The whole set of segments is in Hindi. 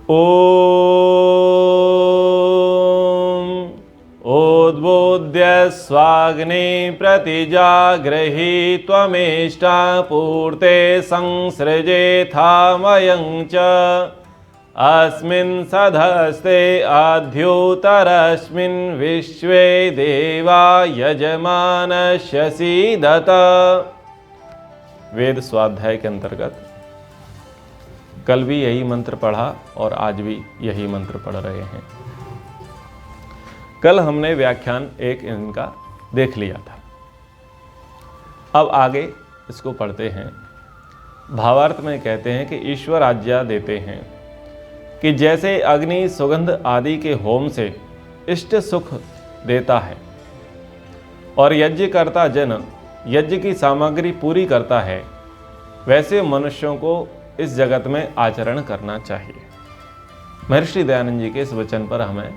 ॐ उद्बोध्य स्वाग्नि प्रतिजागृहि त्वमेष्टापूर्ते संसृजेथामयं च अस्मिन् सधस्ते आद्योतरस्मिन् विश्वे देवा यजमानस्य सीदत। वेद स्वाध्याय के अंतर्गत कल भी यही मंत्र पढ़ा और आज भी यही मंत्र पढ़ रहे हैं। कल हमने व्याख्यान एक इनका देख लिया था। अब आगे इसको पढ़ते हैं। भावार्थ में कहते हैं कि ईश्वर आज्ञा देते हैं कि जैसे अग्नि सुगंध आदि के होम से इष्ट सुख देता है और यज्ञकर्ता जन यज्ञ की सामग्री पूरी करता है, वैसे मनुष्यों को इस जगत में आचरण करना चाहिए। महर्षि दयानंद जी के इस वचन पर हमें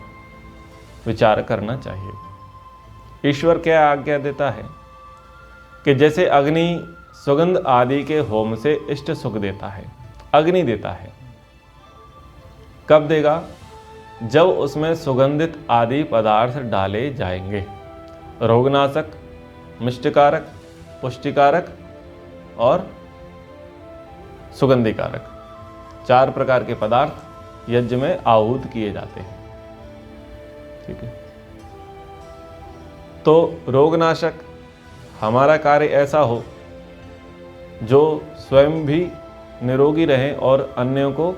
विचार करना चाहिए। ईश्वर क्या आज्ञा देता है कि जैसे अग्नि सुगंध आदि के होम से इष्ट सुख देता है, अग्नि देता है। कब देगा? जब उसमें सुगंधित आदि पदार्थ डाले जाएंगे। रोगनाशक, मिष्टकारक, पुष्टिकारक और सुगंधिकारक, 4 प्रकार के पदार्थ यज्ञ में आहूत किए जाते हैं। ठीक है। तो रोगनाशक, हमारा कार्य ऐसा हो जो स्वयं भी निरोगी रहें और अन्यों को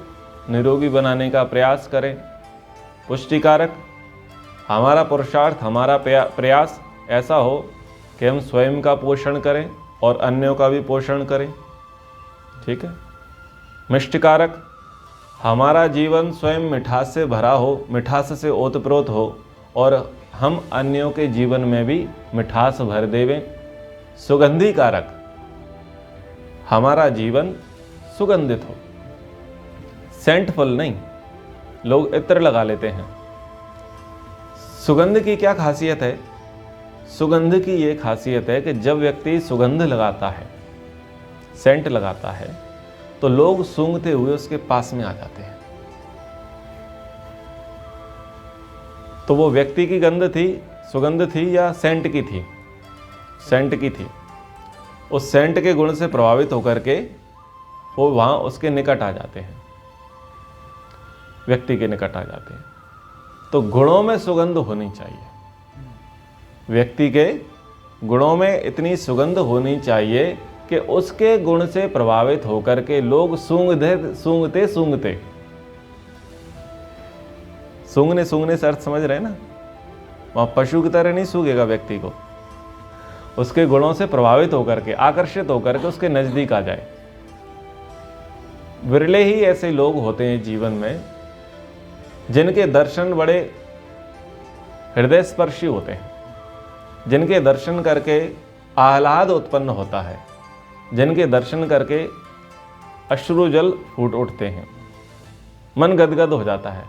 निरोगी बनाने का प्रयास करें। पुष्टिकारक, हमारा पुरुषार्थ, हमारा प्रयास ऐसा हो कि हम स्वयं का पोषण करें और अन्यों का भी पोषण करें। ठीक है। मिष्टकारक, हमारा जीवन स्वयं मिठास से भरा हो, मिठास से ओतप्रोत हो और हम अन्यों के जीवन में भी मिठास भर देवें। सुगंधिकारक, हमारा जीवन सुगंधित हो, सेंटफुल नहीं। लोग इत्र लगा लेते हैं। सुगंध की क्या खासियत है? सुगंध की ये खासियत है कि जब व्यक्ति सुगंध लगाता है, सेंट लगाता है, तो लोग सूंघते हुए उसके पास में आ जाते हैं। तो वो व्यक्ति की गंध थी, सुगंध थी या सेंट की थी? सेंट की थी। उस सेंट के गुण से प्रभावित होकर के वो वहां उसके निकट आ जाते हैं, व्यक्ति के निकट आ जाते हैं। तो गुणों में सुगंध होनी चाहिए। व्यक्ति के गुणों में इतनी सुगंध होनी चाहिए कि उसके गुण से प्रभावित होकर के लोग सूंघते सूंघने से अर्थ समझ रहे हैं ना? वहां पशु की तरह नहीं सूंघेगा व्यक्ति को, उसके गुणों से प्रभावित होकर के, आकर्षित होकर के उसके नजदीक आ जाए। विरले ही ऐसे लोग होते हैं जीवन में जिनके दर्शन बड़े हृदय स्पर्शी होते हैं, जिनके दर्शन करके आह्लाद उत्पन्न होता है, जिनके दर्शन करके अश्रु जल फूट उठते हैं, मन गदगद हो जाता है,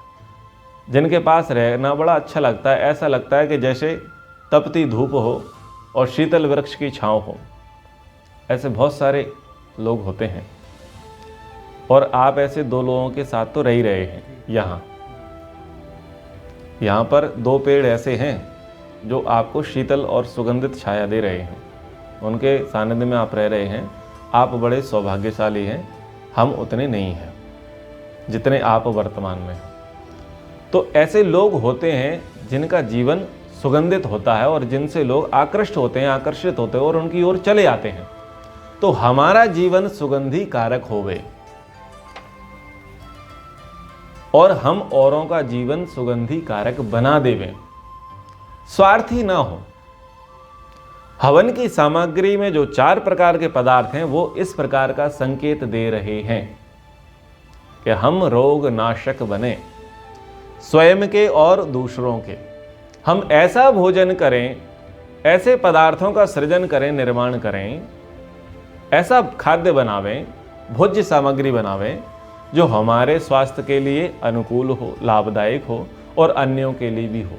जिनके पास रहना बड़ा अच्छा लगता है। ऐसा लगता है कि जैसे तपती धूप हो और शीतल वृक्ष की छांव हो। ऐसे बहुत सारे लोग होते हैं और आप ऐसे 2 लोगों के साथ तो रह ही रहे हैं। यहाँ पर 2 पेड़ ऐसे हैं जो आपको शीतल और सुगंधित छाया दे रहे हैं, उनके सानिध्य में आप रह रहे हैं। आप बड़े सौभाग्यशाली हैं, हम उतने नहीं हैं जितने आप वर्तमान में हैं। तो ऐसे लोग होते हैं जिनका जीवन सुगंधित होता है और जिनसे लोग आकृष्ट होते हैं, आकर्षित होते हैं और उनकी ओर चले आते हैं। तो हमारा जीवन सुगंधी कारक होवे और हम औरों का जीवन सुगंधी कारक बना देवें, स्वार्थी ना हो। हवन की सामग्री में जो 4 प्रकार के पदार्थ हैं वो इस प्रकार का संकेत दे रहे हैं कि हम रोग नाशक बने, स्वयं के और दूसरों के। हम ऐसा भोजन करें, ऐसे पदार्थों का सृजन करें, निर्माण करें, ऐसा खाद्य बनावें, भोज्य सामग्री बनावें जो हमारे स्वास्थ्य के लिए अनुकूल हो, लाभदायक हो और अन्यों के लिए भी हो।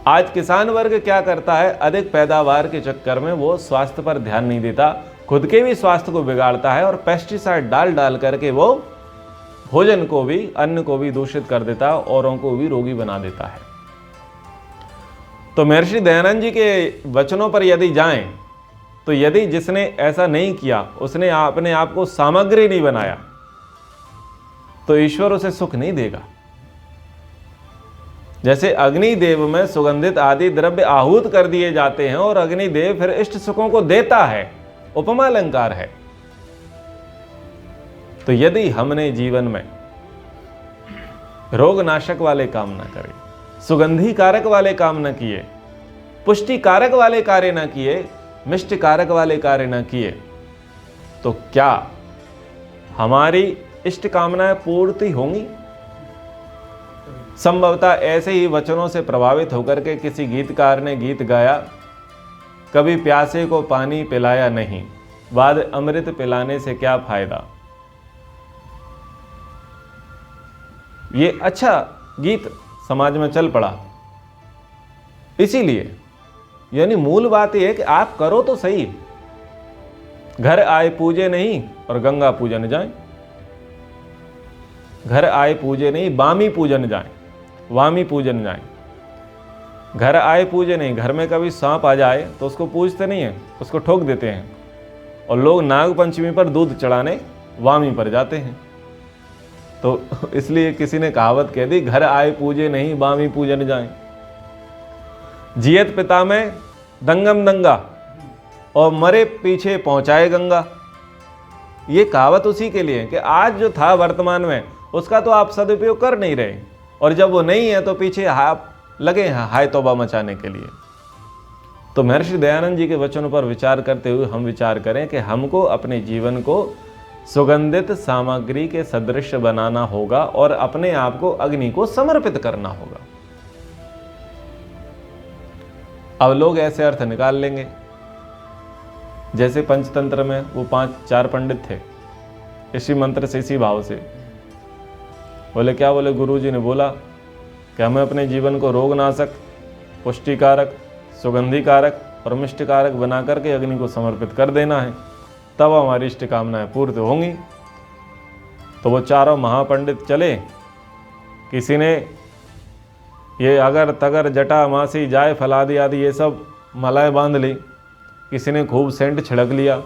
आज किसान वर्ग क्या करता है? अधिक पैदावार के चक्कर में वो स्वास्थ्य पर ध्यान नहीं देता, खुद के भी स्वास्थ्य को बिगाड़ता है और पेस्टिसाइड डाल करके वो भोजन को भी, अन्न को भी दूषित कर देता है, औरों को भी रोगी बना देता है। तो महर्षि दयानंद जी के वचनों पर यदि जाएं, तो यदि जिसने ऐसा नहीं किया, उसने अपने आप को सामग्री नहीं बनाया, तो ईश्वर उसे सुख नहीं देगा। जैसे अग्निदेव में सुगंधित आदि द्रव्य आहूत कर दिए जाते हैं और अग्निदेव फिर इष्ट सुखों को देता है, उपमा अलंकार है। तो यदि हमने जीवन में रोगनाशक वाले काम न करे, सुगंधी कारक वाले काम न किए, पुष्टि कारक वाले कार्य न किए, मिष्ट कारक वाले कार्य न किए, तो क्या हमारी इष्ट कामनाएं पूर्ति होंगी? संभवतः ऐसे ही वचनों से प्रभावित होकर के किसी गीतकार ने गीत गाया, कभी प्यासे को पानी पिलाया नहीं, बाद अमृत पिलाने से क्या फायदा। ये अच्छा गीत समाज में चल पड़ा। इसीलिए यानी मूल बात यह है कि आप करो तो सही, घर आए पूजे नहीं और गंगा पूजन जाए, घर आए पूजे नहीं वामी पूजन जाए, वामी पूजन जाए। घर आए पूजे नहीं, घर में कभी सांप आ जाए तो उसको पूजते नहीं है, उसको ठोक देते हैं, और लोग नाग पंचमी पर दूध चढ़ाने वामी पर जाते हैं। तो इसलिए किसी ने कहावत कह दी, घर आए पूजे नहीं वामी पूजन जाए। जियत पिता में दंगम दंगा और मरे पीछे पहुंचाए गंगा। ये कहावत उसी के लिए है कि आज जो था वर्तमान में उसका तो आप सदुपयोग कर नहीं रहे, और जब वो नहीं है तो पीछे आप लगे हैं हाय तौबा मचाने के लिए। तो महर्षि दयानंद जी के वचनों पर विचार करते हुए हम विचार करें कि हमको अपने जीवन को सुगंधित सामग्री के सदृश बनाना होगा और अपने आप को अग्नि को समर्पित करना होगा। अब लोग ऐसे अर्थ निकाल लेंगे, जैसे पंचतंत्र में वो 5-4 पंडित थे, इसी मंत्र से, इसी भाव से बोले। क्या बोले? गुरुजी ने बोला कि हमें अपने जीवन को रोगनाशक, पुष्टिकारक, सुगंधिकारक और मिष्टकारक बना करके अग्नि को समर्पित कर देना है, तब हमारी इष्ट कामनाएं पूर्ण होंगी। तो वो चारों महापंडित चले। किसी ने ये अगर तगर जटा मासी जाय फलादि आदि ये सब मालाएं बांध ली, किसी ने खूब सेंट छिड़क लिया,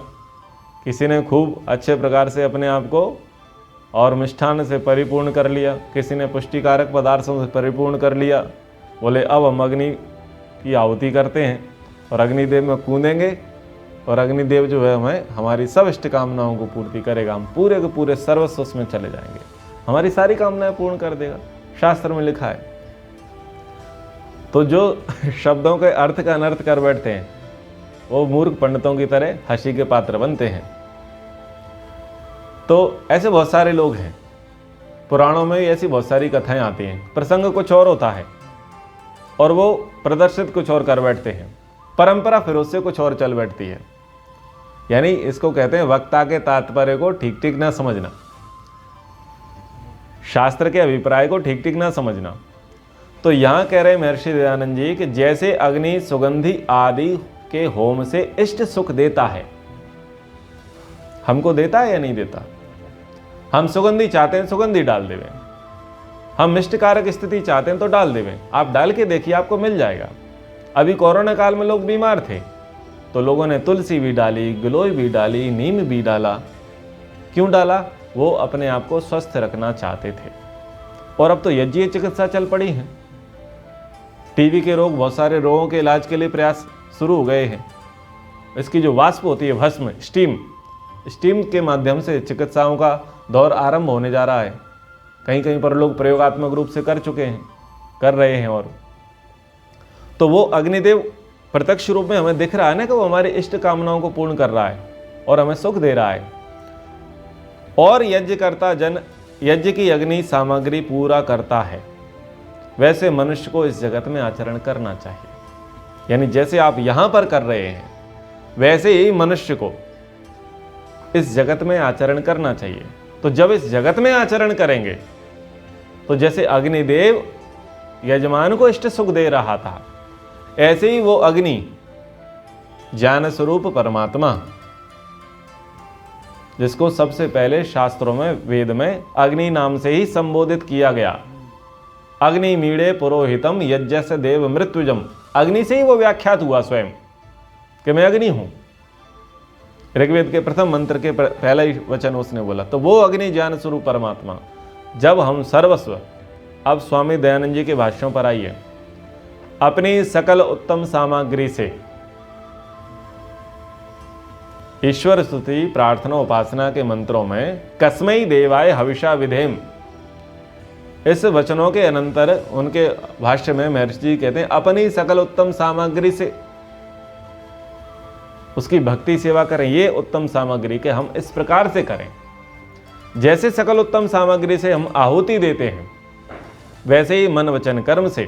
किसी ने खूब अच्छे प्रकार से अपने आप को और मिष्ठान से परिपूर्ण कर लिया, किसी ने पुष्टिकारक पदार्थों से परिपूर्ण कर लिया। बोले अब हम अग्नि की आहुति करते हैं और अग्निदेव में कूदेंगे, और अग्निदेव जो है हमें हमारी सब इष्ट कामनाओं को पूर्ति करेगा। हम पूरे के पूरे सर्वस्व उसमें चले जाएंगे, हमारी सारी कामनाएं पूर्ण कर देगा। शास्त्र में लिखा है। तो जो शब्दों के अर्थ का अनर्थ कर बैठते हैं वो मूर्ख पंडितों की तरह हंसी के पात्र बनते हैं। तो ऐसे बहुत सारे लोग हैं, पुराणों में ऐसी बहुत सारी कथाएं आती हैं। प्रसंग कुछ और होता है और वो प्रदर्शित कुछ और कर बैठते हैं, परंपरा फिर उससे कुछ और चल बैठती है। यानी इसको कहते हैं वक्ता के तात्पर्य को ठीक ठीक ना समझना, शास्त्र के अभिप्राय को ठीक ठीक ना समझना। तो यहां कह रहे महर्षि दयानंद जी कि जैसे अग्नि सुगंधि आदि के होम से इष्ट सुख देता है, हमको देता है या नहीं देता? हम सुगंधि चाहते हैं, सुगंधि डाल देवें। हम मिष्टकारक स्थिति चाहते हैं तो डाल देवें। आप डाल के देखिए, आपको मिल जाएगा। अभी कोरोना काल में लोग बीमार थे तो लोगों ने तुलसी भी डाली, गिलोय भी डाली, नीम भी डाला। क्यों डाला? वो अपने आप को स्वस्थ रखना चाहते थे। और अब तो यज्ञीय चिकित्सा चल पड़ी है। टीबी के रोग, बहुत सारे रोगों के इलाज के लिए प्रयास शुरू हो गए हैं। इसकी जो वाष्प होती है, भस्म, स्टीम के माध्यम से चिकित्साओं का दौर आरंभ होने जा रहा है। कहीं कहीं पर लोग प्रयोगात्मक रूप से कर चुके हैं, कर रहे हैं। और तो वो अग्निदेव प्रत्यक्ष रूप में हमें दिख रहा है ना कि वो हमारी इष्ट कामनाओं को पूर्ण कर रहा है और हमें सुख दे रहा है। और यज्ञ करता जन यज्ञ की अग्नि सामग्री पूरा करता है, वैसे मनुष्य को इस जगत में आचरण करना चाहिए। यानी जैसे आप यहां पर कर रहे हैं वैसे ही मनुष्य को इस जगत में आचरण करना चाहिए। तो जब इस जगत में आचरण करेंगे तो जैसे अग्निदेव यजमान को इष्ट सुख दे रहा था, ऐसे ही वो अग्नि ज्ञान स्वरूप परमात्मा जिसको सबसे पहले शास्त्रों में, वेद में अग्नि नाम से ही संबोधित किया गया। अग्नि मीड़े पुरोहितम यज्ञस्य देव मृत्युजम, अग्नि से ही वो व्याख्यात हुआ स्वयं कि मैं अग्नि हूं। ऋग्वेद के प्रथम मंत्र के पहला ही वचन उसने बोला, तो वो अग्नि ज्ञान स्वरूप परमात्मा। जब हम सर्वस्व, अब स्वामी दयानंद जी के भाष्यों पर आइए, अपनी सकल उत्तम सामग्री से ईश्वर स्तुति प्रार्थना उपासना के मंत्रों में कस्मै देवाय हविषा विधेम, इस वचनों के अनंतर उनके भाष्य में महर्षि जी कहते हैं अपनी सकल उत्तम सामग्री से उसकी भक्ति सेवा करें। ये उत्तम सामग्री के हम इस प्रकार से करें, जैसे सकल उत्तम सामग्री से हम आहुति देते हैं, वैसे ही मन वचन कर्म से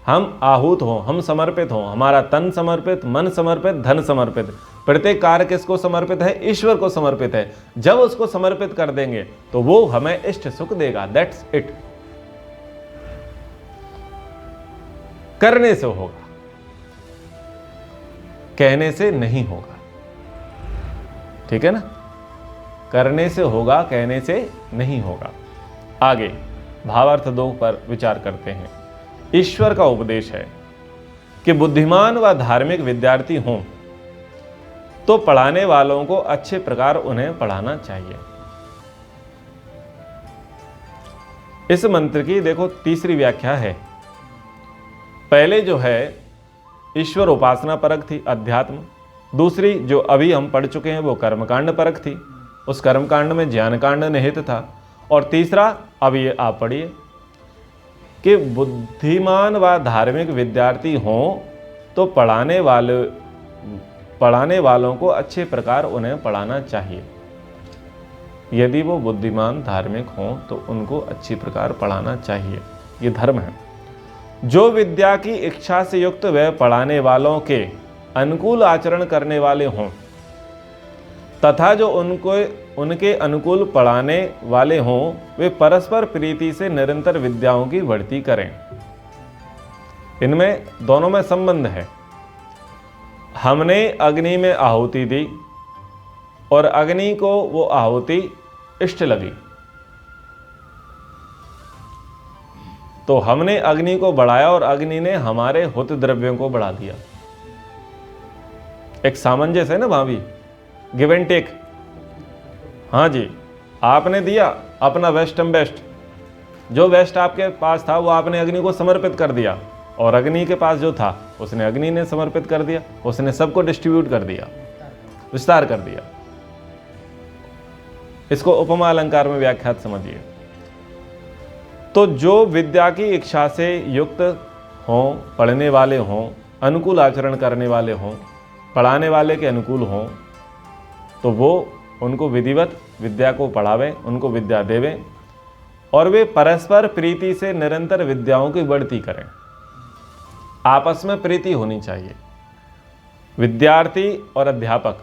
हम आहूत हों, हम समर्पित हों। हमारा तन समर्पित, मन समर्पित, धन समर्पित। प्रत्येक कार्य किसको समर्पित है? ईश्वर को समर्पित है। जब उसको समर्पित कर देंगे तो वो हमें इष्ट सुख देगा। That's it. करने से होगा, कहने से नहीं होगा। ठीक है ना? करने से होगा, कहने से नहीं होगा। आगे भावार्थ 2 पर विचार करते हैं। ईश्वर का उपदेश है कि बुद्धिमान व धार्मिक विद्यार्थी हों तो पढ़ाने वालों को अच्छे प्रकार उन्हें पढ़ाना चाहिए। इस मंत्र की देखो तीसरी व्याख्या है। पहले जो है ईश्वर उपासना परक थी, अध्यात्म। दूसरी जो अभी हम पढ़ चुके हैं वो कर्मकांड परक थी, उस कर्मकांड में ज्ञान कांड निहित था। और तीसरा अब ये आप पढ़िए कि बुद्धिमान व धार्मिक विद्यार्थी हों तो पढ़ाने वालों को अच्छे प्रकार उन्हें पढ़ाना चाहिए। यदि वो बुद्धिमान धार्मिक हों तो उनको अच्छी प्रकार पढ़ाना चाहिए, ये धर्म है। जो विद्या की इच्छा से युक्त वह पढ़ाने वालों के अनुकूल आचरण करने वाले हों तथा जो उनके अनुकूल पढ़ाने वाले हों वे परस्पर प्रीति से निरंतर विद्याओं की बढ़ती करें। इनमें दोनों में संबंध है। हमने अग्नि में आहुति दी और अग्नि को वो आहुति इष्ट लगी, तो हमने अग्नि को बढ़ाया और अग्नि ने हमारे हुत द्रव्यों को बढ़ा दिया। एक सामंजस्य है ना वहां भी, गिव एंड टेक। हाँ जी, आपने दिया अपना बेस्ट एंड बेस्ट, जो बेस्ट आपके पास था वो आपने अग्नि को समर्पित कर दिया, और अग्नि के पास जो था उसने अग्नि ने समर्पित कर दिया। उसने सबको डिस्ट्रीब्यूट कर दिया, विस्तार कर दिया। इसको उपमा अलंकार में व्याख्यात समझिए। तो जो विद्या की इच्छा से युक्त हों, पढ़ने वाले हों, अनुकूल आचरण करने वाले हों, पढ़ाने वाले के अनुकूल हों, तो वो उनको विधिवत विद्या को पढ़ावें, उनको विद्या देवें, और वे परस्पर प्रीति से निरंतर विद्याओं की बढ़ती करें। आपस में प्रीति होनी चाहिए। विद्यार्थी और अध्यापक,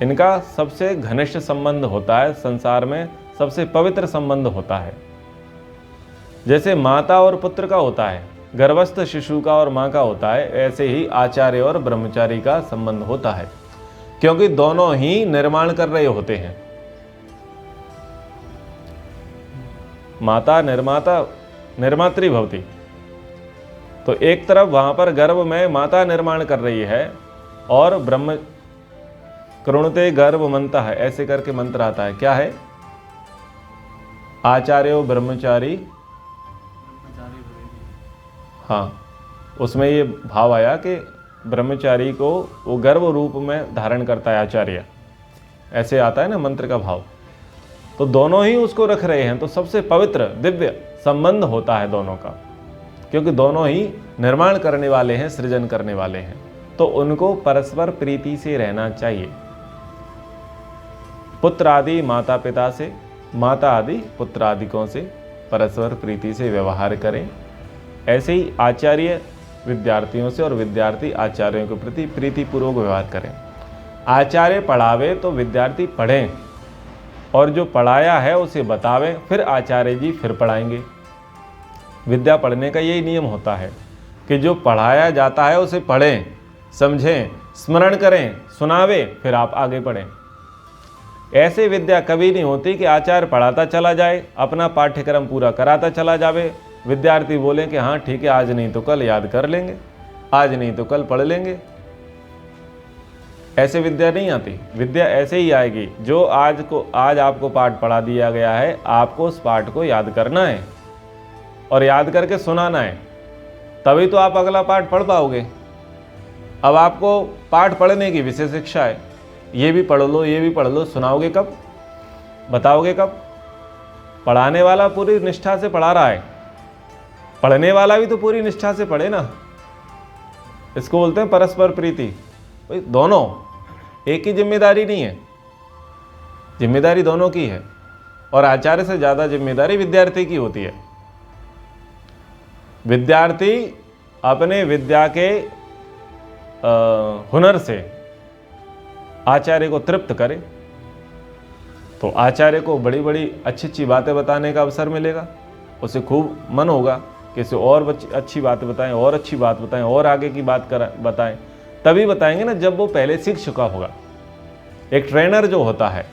इनका सबसे घनिष्ठ संबंध होता है, संसार में सबसे पवित्र संबंध होता है। जैसे माता और पुत्र का होता है, गर्भस्थ शिशु का और माँ का होता है, ऐसे ही आचार्य और ब्रह्मचारी का संबंध होता है, क्योंकि दोनों ही निर्माण कर रहे होते हैं। माता निर्माता निर्मात्री भवती, तो एक तरफ वहां पर गर्भ में माता निर्माण कर रही है और ब्रह्म कृणुते गर्भमंता है, ऐसे करके मंत्र आता है। क्या है? आचार्यो ब्रह्मचारी, हाँ, उसमें ये भाव आया कि ब्रह्मचारी को वो गर्भ रूप में धारण करता है आचार्य, ऐसे आता है ना मंत्र का भाव। तो दोनों ही उसको रख रहे हैं, तो सबसे पवित्र दिव्य संबंध होता है दोनों का, क्योंकि दोनों ही निर्माण करने वाले हैं, सृजन करने वाले हैं। तो उनको परस्पर प्रीति से रहना चाहिए। पुत्र आदि माता पिता से, माता आदि पुत्र आदिकों से परस्पर प्रीति से व्यवहार करें। ऐसे ही आचार्य विद्यार्थियों से और विद्यार्थी आचार्यों के प्रति प्रीतिपूर्वक व्यवहार करें। आचार्य पढ़ावे तो विद्यार्थी पढ़ें, और जो पढ़ाया है उसे बतावें, फिर आचार्य जी फिर पढ़ाएंगे। विद्या पढ़ने का यही नियम होता है कि जो पढ़ाया जाता है उसे पढ़ें, समझें, स्मरण करें, सुनावे, फिर आप आगे पढ़ें। ऐसी विद्या कभी नहीं होती कि आचार्य पढ़ाता चला जाए, अपना पाठ्यक्रम पूरा कराता चला जावे, विद्यार्थी बोलें कि हाँ ठीक है आज नहीं तो कल याद कर लेंगे, आज नहीं तो कल पढ़ लेंगे। ऐसे विद्या नहीं आती। विद्या ऐसे ही आएगी जो आज आपको पाठ पढ़ा दिया गया है, आपको उस पाठ को याद करना है और याद करके सुनाना है, तभी तो आप अगला पाठ पढ़ पाओगे। अब आपको पाठ पढ़ने की विशेष शिक्षा है, ये भी पढ़ लो ये भी पढ़ लो, सुनाओगे कब, बताओगे कब? पढ़ाने वाला पूरी निष्ठा से पढ़ा रहा है, पढ़ने वाला भी तो पूरी निष्ठा से पढ़े ना। इसको बोलते हैं परस्पर प्रीति। भाई दोनों, एक ही जिम्मेदारी नहीं है, जिम्मेदारी दोनों की है और आचार्य से ज़्यादा जिम्मेदारी विद्यार्थी की होती है। विद्यार्थी अपने विद्या के हुनर से आचार्य को तृप्त करे तो आचार्य को बड़ी बड़ी अच्छी अच्छी बातें बताने का अवसर मिलेगा, उसे खूब मन होगा कि इसे और अच्छी बातें बताएं और अच्छी बात बताएं और आगे की बात बताएं। तभी बताएंगे ना जब वो पहले सीख चुका होगा। एक ट्रेनर जो होता है,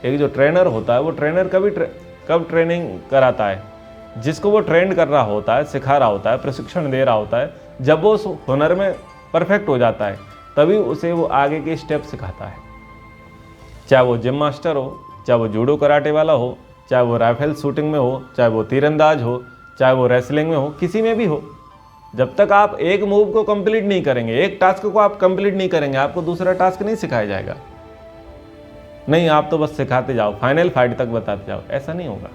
वो ट्रेनर कब ट्रेनिंग कराता है? जिसको वो ट्रेंड कर रहा होता है, सिखा रहा होता है, प्रशिक्षण दे रहा होता है, जब वो उस हुनर में परफेक्ट हो जाता है तभी उसे वो आगे के स्टेप सिखाता है। चाहे वो जिम मास्टर हो, चाहे वो जूडो कराटे वाला हो, चाहे वो राइफल शूटिंग में हो, चाहे वो तीरंदाज हो, चाहे वो रेसलिंग में हो, किसी में भी हो, जब तक आप एक मूव को कंप्लीट नहीं करेंगे, एक टास्क को आप कंप्लीट नहीं करेंगे, आपको दूसरा टास्क नहीं सिखाया जाएगा। नहीं, आप तो बस सिखाते जाओ, फाइनल फाइट तक बताते जाओ, ऐसा नहीं होगा।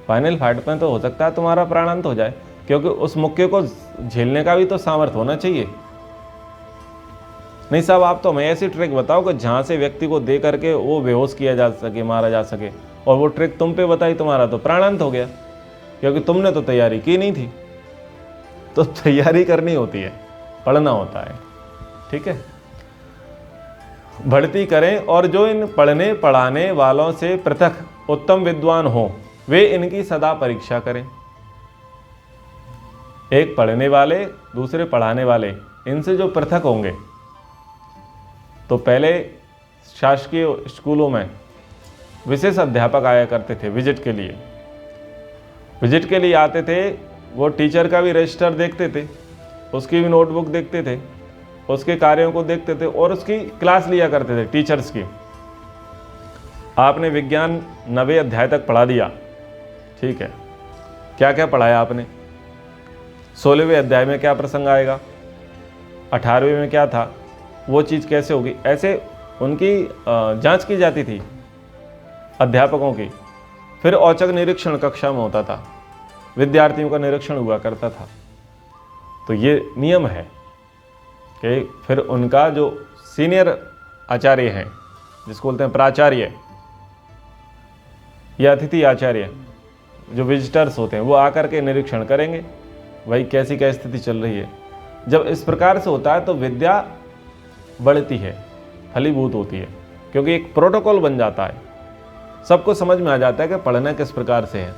फाइनल फाइट में तो हो सकता है तुम्हारा प्राणांत हो जाए, क्योंकि उस मुक्के को झेलने का भी तो सामर्थ्य होना चाहिए। नहीं साहब, आप तो हमें ऐसी ट्रिक बताओ कि जहाँ से व्यक्ति को दे करके वो बेहोश किया जा सके, मारा जा सके, और वो ट्रिक तुम पे बताई, तुम्हारा तो प्राणांत हो गया, क्योंकि तुमने तो तैयारी की नहीं थी। तो तैयारी करनी होती है, पढ़ना होता है, ठीक है। भर्ती करें और जो इन पढ़ने पढ़ाने वालों से पृथक उत्तम विद्वान हो वे इनकी सदा परीक्षा करें। एक पढ़ने वाले, दूसरे पढ़ाने वाले, इनसे जो पृथक होंगे, तो पहले शासकीय स्कूलों में विशेष अध्यापक आया करते थे विजिट के लिए। विजिट के लिए आते थे, वो टीचर का भी रजिस्टर देखते थे, उसकी भी नोटबुक देखते थे, उसके कार्यों को देखते थे और उसकी क्लास लिया करते थे टीचर्स की। आपने विज्ञान 90 अध्याय तक पढ़ा दिया, ठीक है, क्या क्या पढ़ाया आपने? 16वें अध्याय में क्या प्रसंग आएगा, 18वें में क्या था, वो चीज़ कैसे होगी, ऐसे उनकी जांच की जाती थी अध्यापकों की। फिर औचक निरीक्षण कक्षा में होता था, विद्यार्थियों का निरीक्षण हुआ करता था। तो ये नियम है कि फिर उनका जो सीनियर आचार्य हैं, जिसको बोलते हैं प्राचार्य या अतिथि आचार्य, जो विजिटर्स होते हैं, वो आकर के निरीक्षण करेंगे, भाई कैसी क्या स्थिति चल रही है। जब इस प्रकार से होता है तो विद्या बढ़ती है, फलीभूत होती है, क्योंकि एक प्रोटोकॉल बन जाता है, सबको समझ में आ जाता है कि पढ़ना किस प्रकार से है।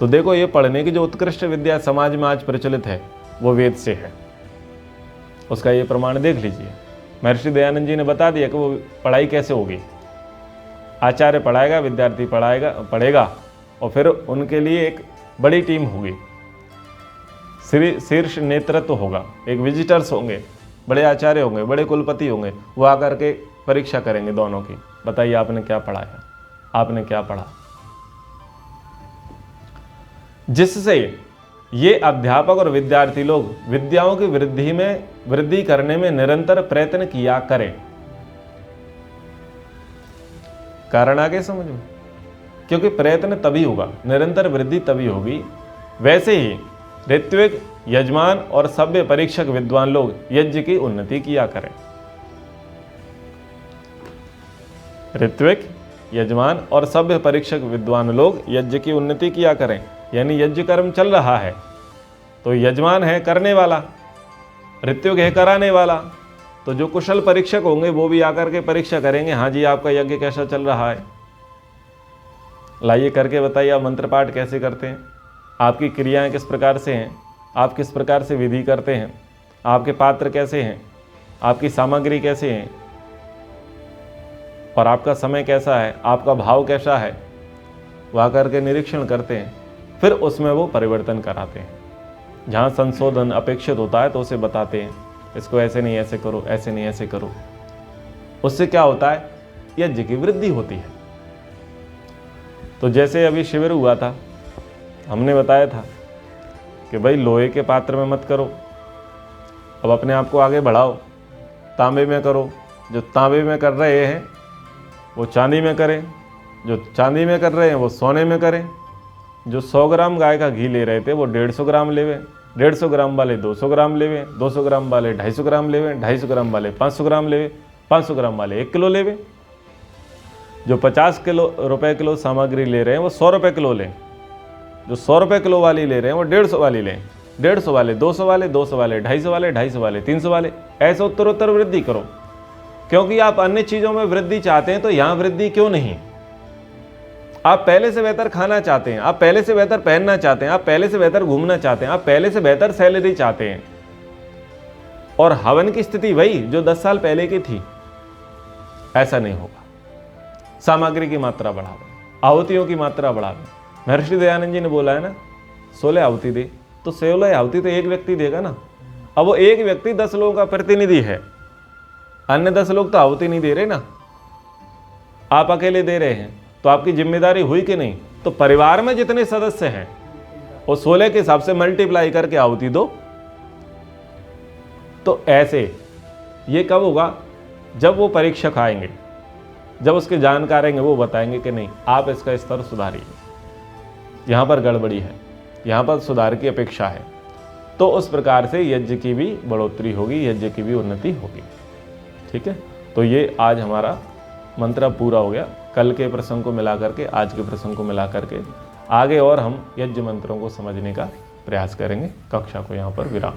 तो देखो, ये पढ़ने की जो उत्कृष्ट विद्या समाज में आज प्रचलित है वो वेद से है, उसका ये प्रमाण देख लीजिए। महर्षि दयानंद जी ने बता दिया कि वो पढ़ाई कैसे होगी। आचार्य पढ़ाएगा, विद्यार्थी पढ़ेगा और फिर उनके लिए एक बड़ी टीम होगी, शीर्ष नेतृत्व होगा, एक विजिटर्स होंगे, बड़े आचार्य होंगे, बड़े कुलपति होंगे, वो आकर के परीक्षा करेंगे दोनों की। बताइए आपने क्या पढ़ाया, आपने क्या पढ़ा, जिससे ये अध्यापक और विद्यार्थी लोग विद्याओं की वृद्धि करने में निरंतर प्रयत्न किया करें। कारण आगे समझ में, क्योंकि प्रयत्न तभी होगा, निरंतर वृद्धि तभी होगी। वैसे ही ऋत्विक, यजमान और सभ्य परीक्षक विद्वान लोग यज्ञ की उन्नति किया करें। ऋत्विक, यजमान और सभ्य परीक्षक विद्वान लोग यज्ञ की उन्नति किया करें, यानी यज्ञ कर्म चल रहा है तो यजमान है करने वाला, ऋत्विक है कराने वाला, तो जो कुशल परीक्षक होंगे वो भी आकर के परीक्षा करेंगे, हाँ जी आपका यज्ञ कैसा चल रहा है, लाइए करके बताइए आप मंत्र पाठ कैसे करते हैं, आपकी क्रियाएं किस प्रकार से हैं, आप किस प्रकार से विधि करते हैं, आपके पात्र कैसे हैं, आपकी सामग्री कैसे हैं, और आपका समय कैसा है, आपका भाव कैसा है, वह करके निरीक्षण करते हैं, फिर उसमें वो परिवर्तन कराते हैं। जहाँ संशोधन अपेक्षित होता है तो उसे बताते हैं, इसको ऐसे नहीं ऐसे करो, ऐसे नहीं ऐसे करो। उससे क्या होता है, यज्ञ की वृद्धि होती है। तो जैसे अभी शिविर हुआ था, हमने बताया था कि भाई लोहे के पात्र में मत करो, अब अपने आप को आगे बढ़ाओ, तांबे में करो। जो तांबे में कर रहे हैं वो चांदी में करें, जो चांदी में कर रहे हैं वो सोने में करें। जो 100 ग्राम गाय का घी ले रहे थे वो 150 ग्राम लेवे, 150 ग्राम वाले 200 ग्राम लेवे, 200 ग्राम वाले 250 ग्राम लेवे, 250 ग्राम वाले 500 ग्राम लेवे, 500 ग्राम वाले 1 किलो लेवे। जो 50 रुपए किलो सामग्री ले रहे हैं वो 100 रुपये किलो लें, जो 100 रुपये किलो वाली ले रहे हैं वो 150 वाली लें, 150 वाले 200 वाले, 200 वाले 250 वाले, 250 वाले 300 वाले, ऐसे उत्तरोत्तर वृद्धि करो। क्योंकि आप अन्य चीज़ों में वृद्धि चाहते हैं तो यहाँ वृद्धि क्यों नहीं। आप पहले से बेहतर खाना चाहते हैं, आप पहले से बेहतर पहनना चाहते हैं, आप पहले से बेहतर घूमना चाहते हैं, आप पहले से बेहतर सैलरी चाहते हैं, और हवन की स्थिति वही जो 10 साल पहले की थी, ऐसा नहीं होगा। सामग्री की मात्रा बढ़ावे, आहुतियों की मात्रा बढ़ावे। महर्षि दयानंद जी ने बोला है ना, 16 आहुति दे, तो 16 आहुति तो एक व्यक्ति देगा ना। अब वो एक व्यक्ति 10 लोगों का प्रतिनिधि है, अन्य 10 लोग तो आहुति नहीं दे रहे ना, आप अकेले दे रहे हैं, तो आपकी जिम्मेदारी हुई कि नहीं। तो परिवार में जितने सदस्य हैं वो 16 के हिसाब से मल्टीप्लाई करके आहुति दो। तो ऐसे ये कब होगा, जब वो परीक्षक आएंगे, जब उसके जानकार आएंगे, वो बताएंगे कि नहीं आप इसका स्तर सुधारिए, यहाँ पर गड़बड़ी है, यहाँ पर सुधार की अपेक्षा है। तो उस प्रकार से यज्ञ की भी बढ़ोतरी होगी, यज्ञ की भी उन्नति होगी। ठीक है, तो ये आज हमारा मंत्र पूरा हो गया। कल के प्रसंग को मिला करके, आज के प्रसंग को मिला करके आगे और हम यज्ञ मंत्रों को समझने का प्रयास करेंगे। कक्षा को यहाँ पर विराम।